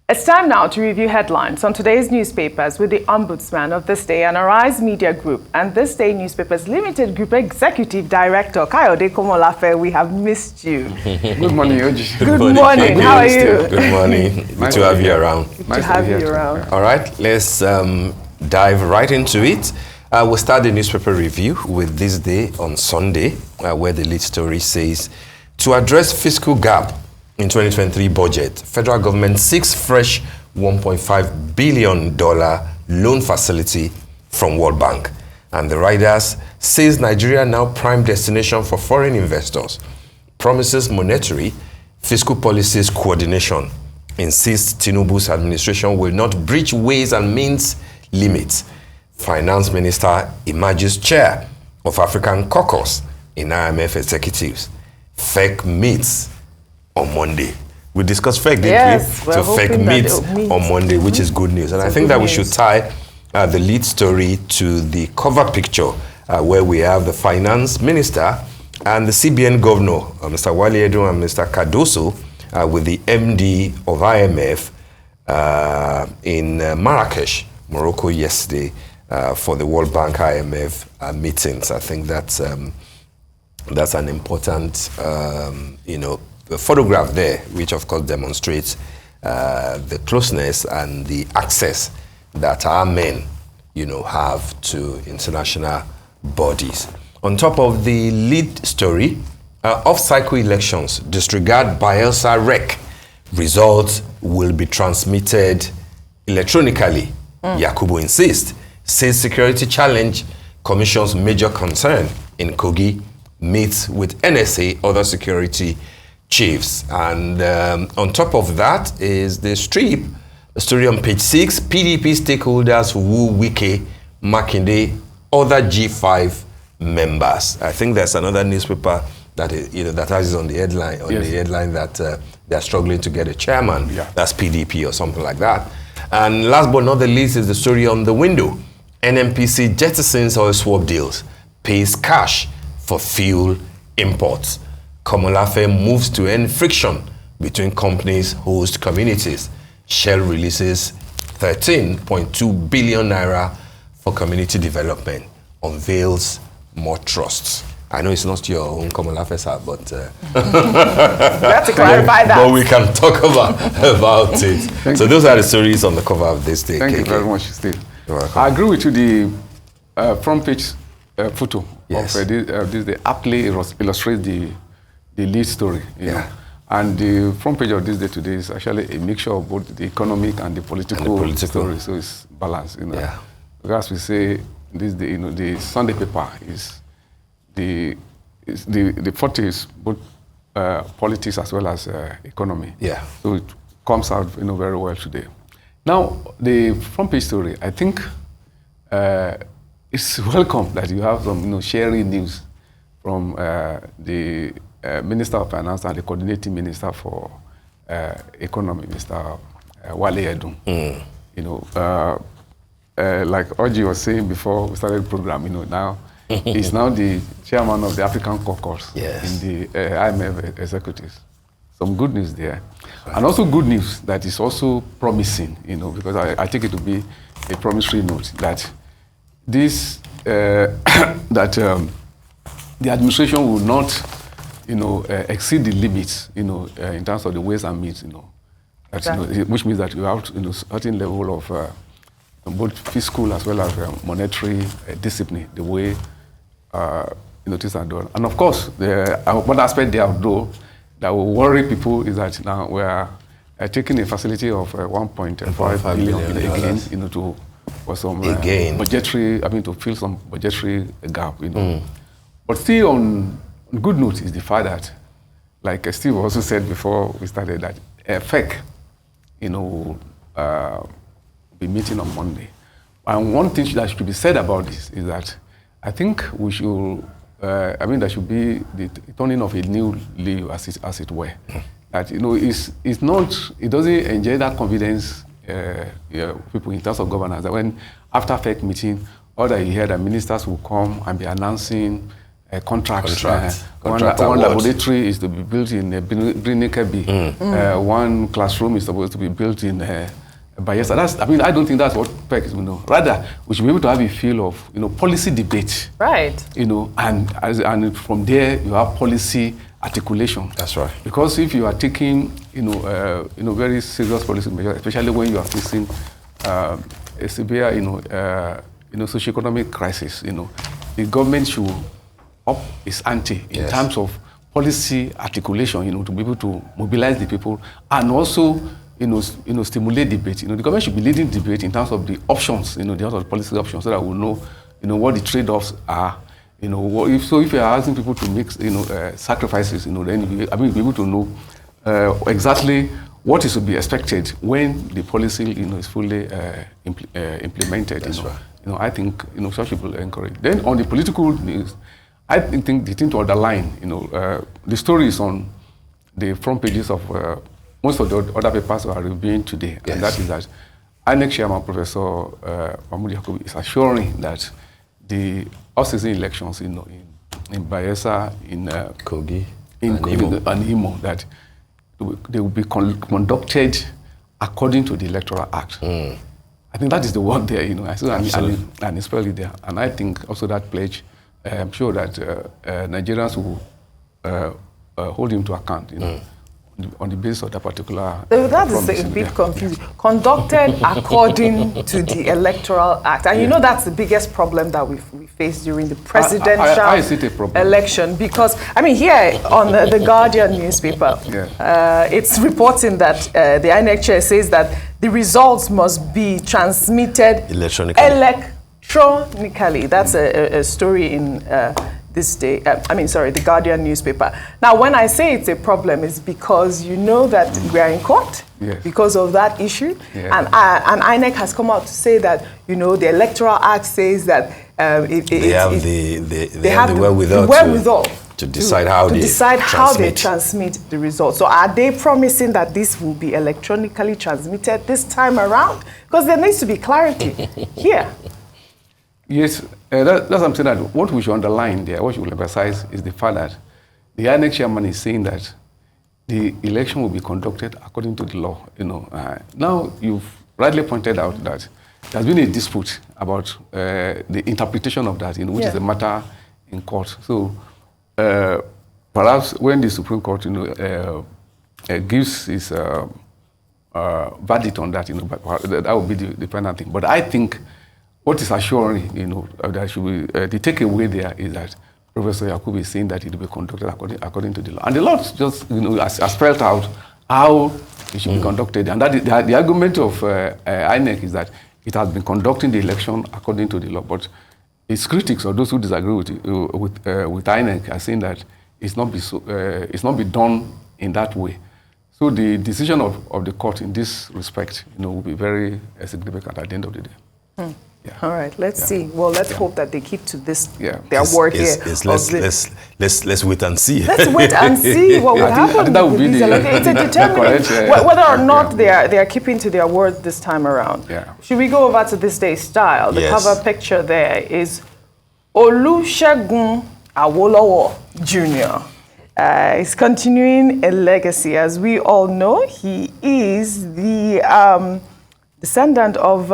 It's time now to review headlines on today's newspapers with the Ombudsman of This Day and Arise Media Group and This Day Newspapers Limited Group Executive Director Kayode Komolafe. We have missed you. Good morning, Oji. Good morning. How are you? Good morning. Good to have you around. Good to have you around. All right, let's dive right into it. We'll start the newspaper review with This Day on Sunday, where the lead story says, to address fiscal gap in 2023 budget, federal government seeks fresh $1.5 billion loan facility from World Bank. And the riders says Nigeria now prime destination for foreign investors. Promises monetary, fiscal policies coordination. Insists Tinubu's administration will not breach ways and means limits. Finance Minister emerges chair of African caucus in IMF executives. FEC meets on Monday. We discussed FEC, didn't we? So FEC meets on Monday, which is good news. And I think that we should tie the lead story to the cover picture, where we have the finance minister and the CBN governor, Mr. Wale Edun and Mr. Cardoso, with the MD of IMF in Marrakesh, Morocco, yesterday for the World Bank IMF meetings. I think that's an important, the photograph there, which of course demonstrates the closeness and the access that our men, have to international bodies. On top of the lead story, off-cycle elections disregard Bielsa rec. Results will be transmitted electronically. Yakubu insists. Says security challenge, commission's major concern in Kogi, meets with NSA, other security chiefs. And on top of that is the strip, a story on page 6, PDP stakeholders woo Wike, Makinde, other G5 members. I think there's another newspaper that that has on the headline, that they're struggling to get a chairman. Yeah. That's PDP or something like that. And last but not the least is the story on the window. NNPC jettisons oil swap deals, pays cash for fuel imports. Komolafe moves to end friction between companies, host communities. Shell releases 13.2 billion naira for community development, unveils more trusts. I know it's not your own Komolafe, sir, but you have to clarify that. But we can talk about it. So those are the stories on the cover of This Day. Thank you very much, Steve. I agree with you. The front page photo of This Day aptly illustrates the lead story. You know? And the front page of This Day today is actually a mixture of both the economic and the political story. So it's balanced. Yeah. Because we say this day, the Sunday paper is the forte is both politics as well as economy. Yeah. So it comes out very well today. Now the front page story, I think it's welcome that you have some sharing news from the Minister of Finance and the coordinating minister for economy, Mr. Wale Edun. Like Oji was saying before we started the program, now he's now the chairman of the African caucus in the IMF executives. Some good news there. And also good news that is also promising, because I take it to be a promissory note that this, the administration will not, exceed the limits, in terms of the ways and means, which means that you have, certain level of both fiscal as well as monetary discipline, the way, things are done. And of course, one aspect there, though, that will worry people is that now we are taking a facility of 1.5 billion again, for some budgetary, to fill some budgetary gap, But still on good note is the fact that, like Steve also said before we started, that FEC, will be meeting on Monday. And one thing that should be said about this is that I think we should, there should be the turning of a new leaf, as it were. That it's not, it doesn't enjoy that confidence, people in terms of governance. That when after FEC meeting, or that you hear that ministers will come and be announcing contracts. One Contract laboratory is to be built in Brinikebi. One classroom is supposed to be built in Bayelsa. I don't think that's what PEC is. Rather, we should be able to have a feel of policy debate. Right. And from there you have policy articulation. That's right. Because if you are taking very serious policy measures, especially when you are facing a severe socioeconomic crisis, the government should up its ante in terms of policy articulation, to be able to mobilize the people and also stimulate debate. The government should be leading debate in terms of the options, the policy options, so that we'll know, what the trade-offs are. If you are asking people to make, sacrifices, then we'll be able to know exactly what is to be expected when the policy, is fully implemented. That's right. I think, such people encourage. Then on the political news, I think the thing to underline, the story is on the front pages of most of the other papers we are reviewing today, and that is that INEC Chairman Professor Mahmoud Yakubu is assuring that the off-season elections, in Bayelsa, in Kogi, and Imo, that they will be conducted according to the Electoral Act. I think that is the word there, and it's probably there. And I think also that pledge, I'm sure that Nigerians will hold him to account, on the basis of that particular. That is a bit confusing. Conducted according to the Electoral Act. And that's the biggest problem that we face during the presidential election. Because, here on the Guardian newspaper, it's reporting that the INEC chair says that the results must be transmitted electronically. That's a story in this day. The Guardian newspaper. Now, when I say it's a problem, it's because that we are in court because of that issue, and INEC has come out to say that the Electoral Act says that they have the wherewithal to decide how they transmit the results. So, are they promising that this will be electronically transmitted this time around? Because there needs to be clarity here. Yes, that's something that what we should underline there, what we should emphasize is the fact that the INEC chairman is saying that the election will be conducted according to the law. Now you've rightly pointed out that there's been a dispute about the interpretation of that, which is a matter in court. So perhaps when the Supreme Court, gives its verdict on that, that would be the final thing. But I think what is assuring, that should be the takeaway there is that Professor Yakubu is saying that it will be conducted according to the law, and the law just has spelled out how it should be conducted, and that is, the argument of INEC is that it has been conducting the election according to the law, but its critics or those who disagree with INEC are saying that it's not be done in that way. So the decision of the court in this respect, will be very significant at the end of the day. All right, let's see. Well, let's hope that they keep to this, their word here. Let's wait and see. Let's wait and see what will happen. That would be it's a determinant whether or not they are keeping to their word this time around. Should we go over to this day's style? The cover picture there is Olusegun Awolowo Jr. He's continuing a legacy. As we all know, he is the descendant of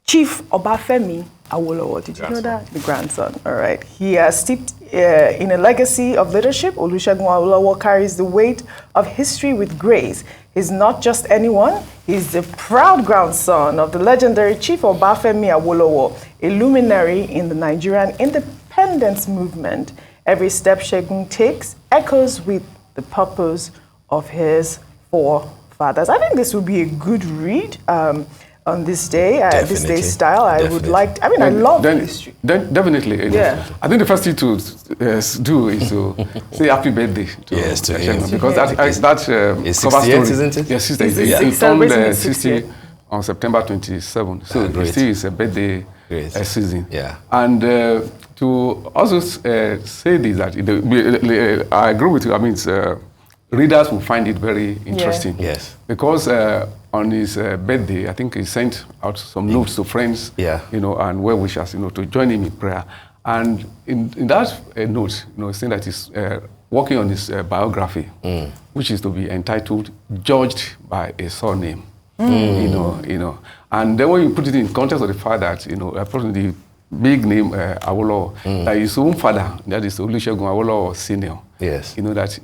Chief Obafemi Awolowo. Did you know that? The grandson. All right. He has steeped in a legacy of leadership. Olusegun Awolowo carries the weight of history with grace. He's not just anyone. He's the proud grandson of the legendary Chief Obafemi Awolowo, a luminary in the Nigerian independence movement. Every step Segun takes echoes with the purpose of his forefathers. I think this would be a good read. On this day, this day's style, I would like. I love history. Definitely. I think the first thing to do is to say happy birthday to him, because that's cover story. Isn't it? Yes, sister. He turned 60 on September 27th. So it still is a birthday season. And to also say this, that I agree with you. Readers will find it very interesting. Because on his birthday, I think he sent out some notes to friends, and well-wishers, to join him in prayer. And in that note, saying that he's working on his biography, which is to be entitled "Judged by a Surname." And then when you put it in context of the fact that the big name Awolowo, that his own father, that is Olusegun Awolowo Senior. Yes. That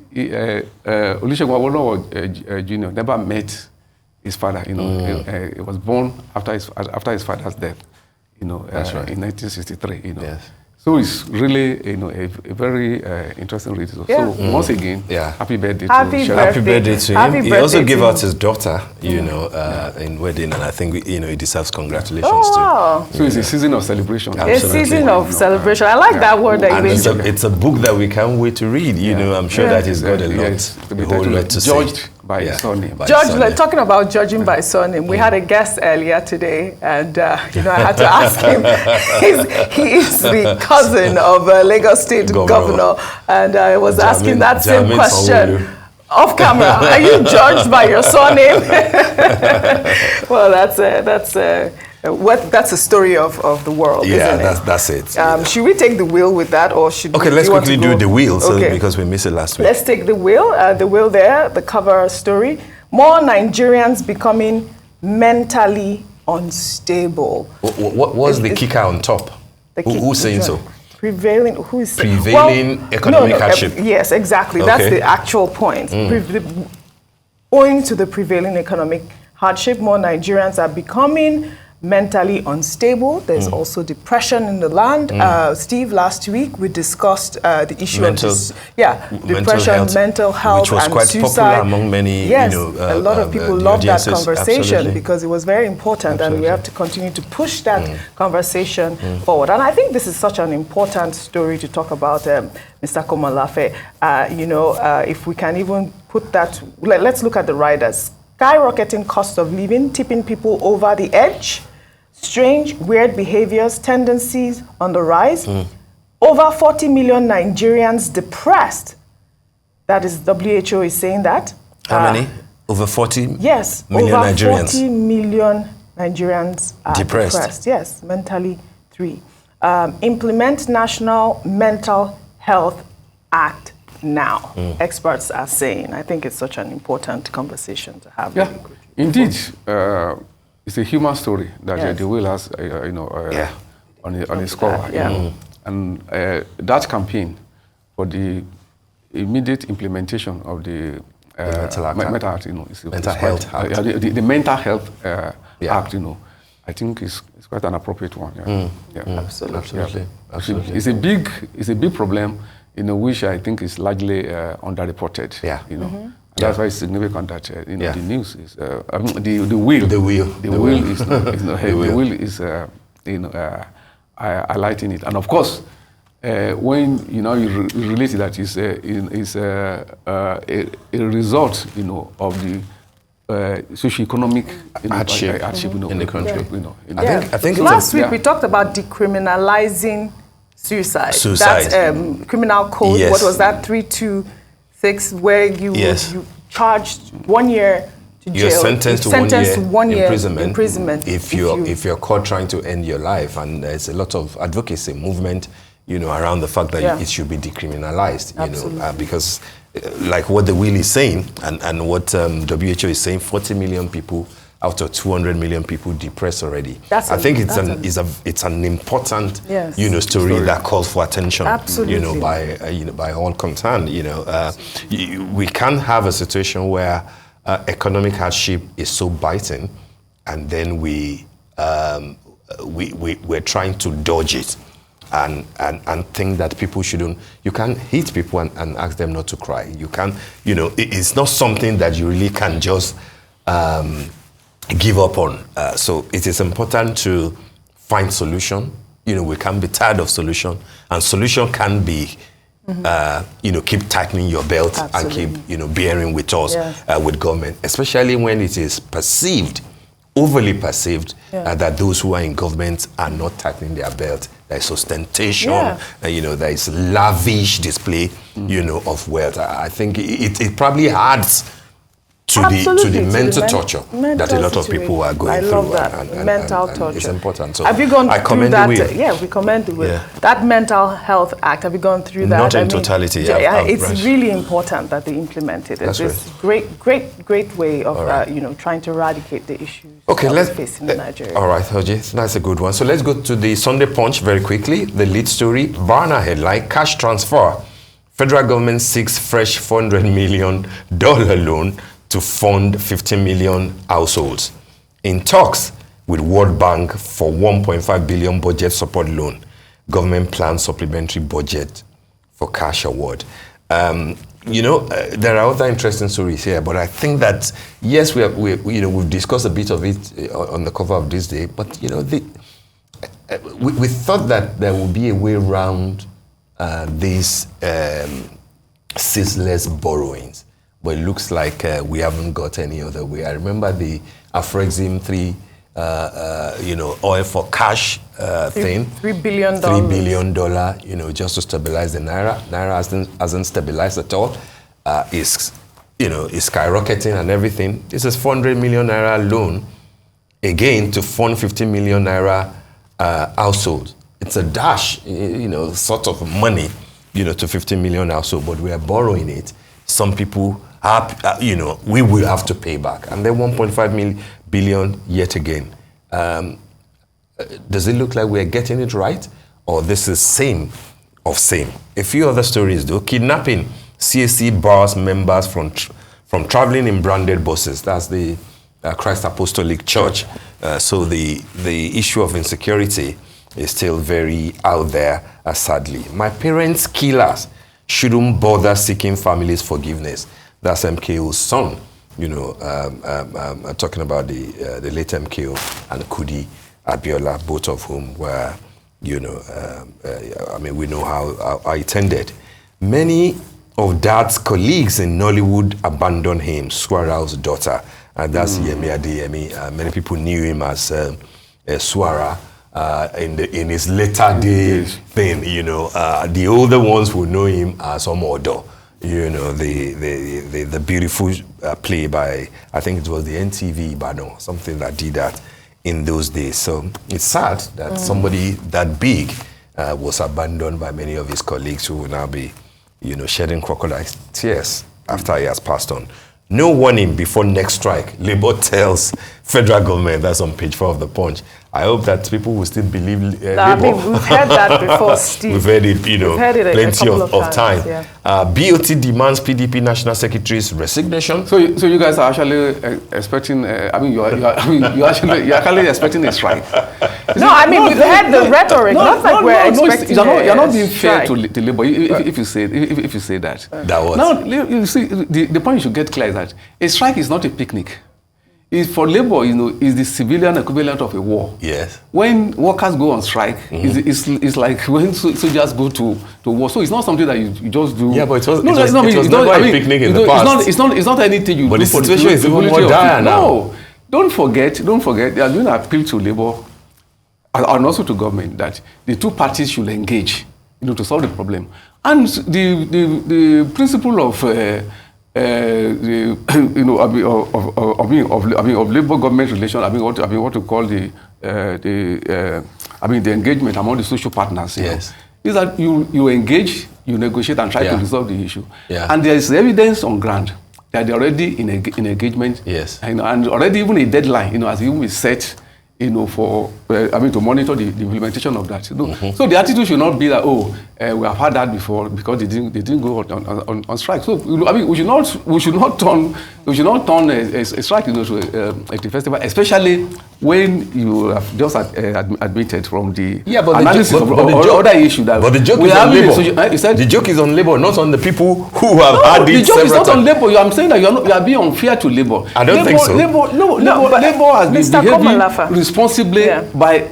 Olusegun Awolowo Junior never met his father. He was born after his father's death. That's right. In 1963. Yes. So it's really, a very interesting read. So once again, happy birthday to him. Happy birthday to him. He also gave out his daughter, in wedding, and I think he deserves congratulations too. So it's a season of celebration. Absolutely. A season of celebration. I like that word that you mentioned. It's a book that we can't wait to read. I'm sure that he's got a whole lot to say. Judged by surname. Talking about judging by surname, we had a guest earlier today, and I had to ask him. He is the cousin of Lagos State Governor, and I was asking that same question off camera. Are you judged by your surname? Well, that's a story of the world. Yeah, isn't it? that's it. Should we take the wheel with that, or should okay? Let's quickly do the wheel, because we missed it last week. Let's take the wheel. The wheel there, the cover story. More Nigerians becoming mentally unstable. What was the kicker on top? Who's saying so? Prevailing. Who is saying? Prevailing economic hardship. Yes, exactly. Okay. That's the actual point. Owing to the prevailing economic hardship, more Nigerians are becoming mentally unstable. There's also depression in the land. Steve, last week we discussed the issue of depression, mental health, which was and quite suicide. popular among many. Yes, a lot of people loved that conversation because it was very important, and we have to continue to push that conversation forward. And I think this is such an important story to talk about, Mr. Komolafe. If we can even put that, let's look at the riders. Skyrocketing cost of living, tipping people over the edge, strange, weird behaviors, tendencies on the rise. Over 40 million Nigerians depressed. That is, WHO is saying that. How many? Over 40 million Nigerians. 40 million Nigerians are depressed. Yes, mentally 3. Implement National Mental Health Act now, experts are saying. I think it's such an important conversation to have. Yeah, indeed. It's a human story that the will has, on his cover. And that campaign for the immediate implementation of the mental health, the mental health act, I think is quite an appropriate one. Absolutely. It's a big problem. Which I think is largely underreported. That's why it's significant that the news is the will is highlighting it, and of course when you relate that is a result of the socio-economic hardship in the country. I think last week we talked about decriminalizing suicide. That's criminal code. What was that? 326, where you charged 1 year to jail. You're sentenced to 1 year imprisonment. If you're caught trying to end your life, and there's a lot of advocacy movement, around the fact that it should be decriminalized. Because like what the will is saying, and what WHO is saying, 40 million people out of 200 million people depressed already. I think it's an important story that calls for attention. Absolutely. By all concerned. We can't have a situation where economic hardship is so biting, and then we're trying to dodge it and think that people shouldn't. You can't hit people and ask them not to cry. You can't. It's not something that you really can just give up on. So it is important to find solution. We can't be tired of solution, and solution can be, keep tightening your belt. Absolutely. And keep, bearing with us, with government, especially when it is overly perceived, that those who are in government are not tightening their belt. There is ostentation, there is lavish display, of wealth. I think it probably adds to the mental torture that a lot of people are going through. I love that. Mental torture. It's important. So have you gone through that? Yeah, we commend the will. Yeah. That Mental Health Act, have you gone through that? Not in totality. It's really important that they implement it. It's this great way of trying to eradicate the issues that we face in Nigeria. All right, Oji, that's a good one. So let's go to the Sunday Punch very quickly. The lead story, Varna headline, cash transfer. Federal government seeks fresh $400 million loan to fund 15 million households. In talks with World Bank for 1.5 billion budget support loan, government plans supplementary budget for cash award. There are other interesting stories here, but I think that yes, we've discussed a bit of it on the cover of this day. But we thought that there would be a way around these ceaseless borrowings, but it looks like we haven't got any other way. I remember the Afrexim 3, oil for cash thing. $3 billion. $3 billion, just to stabilize the naira. Naira hasn't stabilized at all. Is skyrocketing and everything. This is 400 million naira loan, again, to fund 50 million naira household. It's a dash, sort of money, to 50 million household, but we are borrowing it. Some people have, we will have to pay back. And then 1.5 billion yet again. Does it look like we're getting it right? Or this is same of same? A few other stories though. Kidnapping. CAC bars members from traveling in branded buses. That's the Christ Apostolic Church. So the issue of insecurity is still very out there, sadly. My parents' killers shouldn't bother seeking families' forgiveness. That's MKO's son, talking about the late MKO and Kudi Abiola, both of whom were, we know how it ended. Many of Dad's colleagues in Nollywood abandoned him, Swara's daughter, and that's Yemi Adeyemi. Many people knew him as Swara. In his later day thing, the older ones will know him as Omodo. The beautiful play by, I think it was the NTV Ibadan, something that did that in those days. So it's sad that somebody that big was abandoned by many of his colleagues who will now be, shedding crocodile tears after he has passed on. No warning before next strike. Labour tells federal government. That's on page 4 of the Punch. I hope that people will still believe Labour. I mean, we've heard that before, Steve. We've heard it, plenty of time. Yeah. BOT demands PDP National Secretary's resignation. So you guys are actually expecting. You're actually expecting a strike. We've heard the rhetoric. Expecting. You're not being fair to Labour if you say that. That was. Now you see the point you should get clear is that a strike is not a picnic. For Labour, is the civilian equivalent of a war. Yes. When workers go on strike, it's like when soldiers go to war. So it's not something that you just do. Yeah, but it was never a picnic in the past. It's not anything you do. But the situation is even more dire now. No, don't forget. They are doing an appeal to Labour and also to government that the two parties should engage, to solve the problem. And the principle of of Labour government relations. What to call the engagement among the social partners. Yes, is that you engage, you negotiate, and try to resolve the issue. Yeah. And there is evidence on ground that they're already in engagement. Yes, and already even a deadline, has even been set. For to monitor the implementation of that. So the attitude should not be that we have had that before because they didn't go on strike. So we should not turn a strike to a festival, especially when you have just admitted from the analysis of other issue that. But the joke is on Labour. The joke is on Labour, not on the people who have had it. The joke is not on Labour. I'm saying that you are being unfair to Labour. I don't think so. Labour has been behaving responsibly by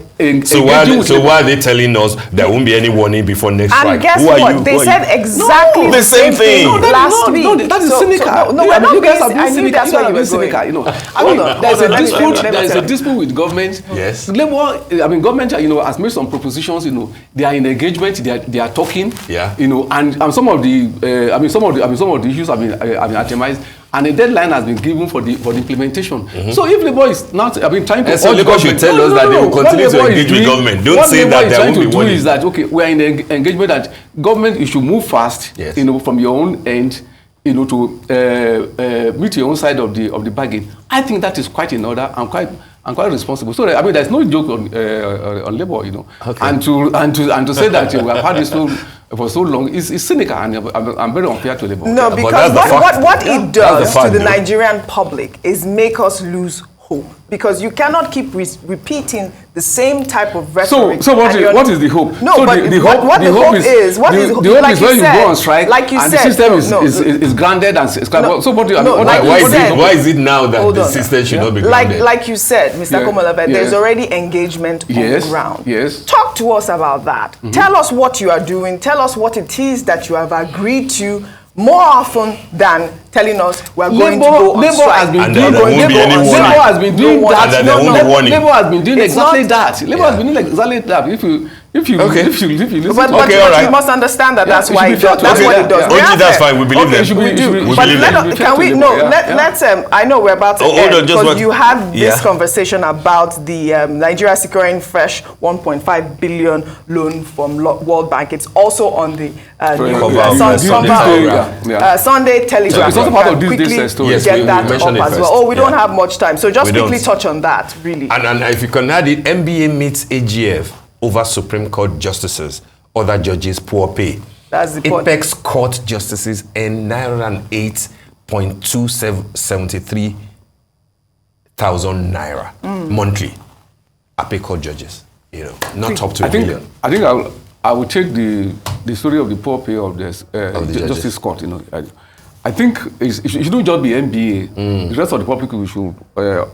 so why are they telling us there won't be any warning before next strike? And guess what? They said exactly the same thing. Last week. No, that is cynical. No, we're not being. I knew that's why you were cynical. going. There's a dispute with government. Yes. Labour, government, has made some propositions. They are in engagement. They are talking. Yeah. And some of the issues have been itemized. and a deadline has been given for the implementation. So if Labour is not, trying to... So Labour should tell us that they will continue to engage with government. Don't say that there won't be one. What Labour is trying to do is that, okay, we are in the engagement that government, you should move fast, from your own end, to meet your own side of the bargain. I think that is quite in order and quite responsible. So there's no joke on Labour, Okay. And to say that we have had this for so long is cynical, and I'm very unfair to Labour. No, because what it does to the Nigerian public is make us lose hope, because you cannot keep repeating the same type of rhetoric. So what is the hope? No, so but the hope is when you go on strike, like you and said, the system is grounded and scrambled. So why is it now that the system should not be grounded? Like you said, Mr. Komolabe, there's already engagement on the ground. Yes. Talk to us about that. Tell us what you are doing. Tell us what it is that you have agreed to, more often than telling us we're going to go on strike. Labour has been doing that. Labour has been doing exactly that. Labour has been doing exactly that. If you listen, but you must understand that that's why it does. That's what it does. Okay, that's fine. We believe them. We do. But can we? No. Let's. I know we're about to end, because you had this conversation about the Nigeria securing fresh 1.5 billion loan from World Bank. It's also on the Sunday Telegraph. It's also part of this story. Yes, get that up as well. Oh, we don't have much time, so just quickly touch on that, really. And if you can add it, NBA meets AGF over Supreme Court justices, other judges' poor pay. That's the point. Apex Court justices earn 908,273 naira monthly. Apex Court judges, not up to a million. I think I will take the story of the poor pay of the Justice Court. I think it shouldn't just be NBA. The rest of the public we should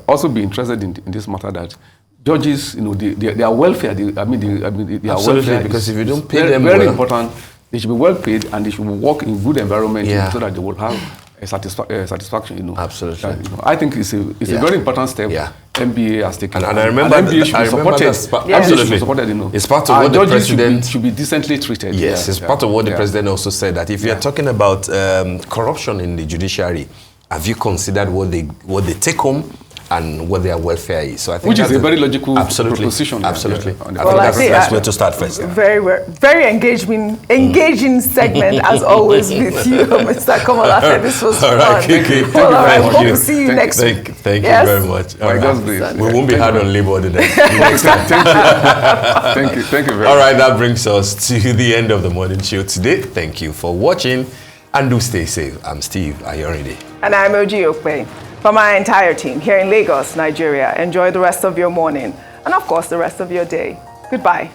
also be interested in this matter, that judges, their welfare. Absolutely, because if you don't pay them very important. They should be well paid, and they should work in good environment so that they will have a satisfaction. Absolutely. I think it's a very important step. MBA has taken. And I remember MBA should be supported. Absolutely. Supported, It's part of what the president should be decently treated. Yes, it's part of what the president also said, that if you're talking about corruption in the judiciary, have you considered what they take home and what their welfare is? So I think which is a very logical proposition. Absolutely. I think that's the best way to start first. Very engaging segment as always with you, Mr. Komolabe. This was fun. Thank you. Hope to see you next week. Thank you very much. We won't be hard on Labour today. Next time. Thank you very much. All right, that brings us to the end of the morning show today. Thank you for watching, and do stay safe. I'm Steve Ayorinde. And I'm Oji Okpe. From our entire team here in Lagos, Nigeria, enjoy the rest of your morning and, of course, the rest of your day. Goodbye.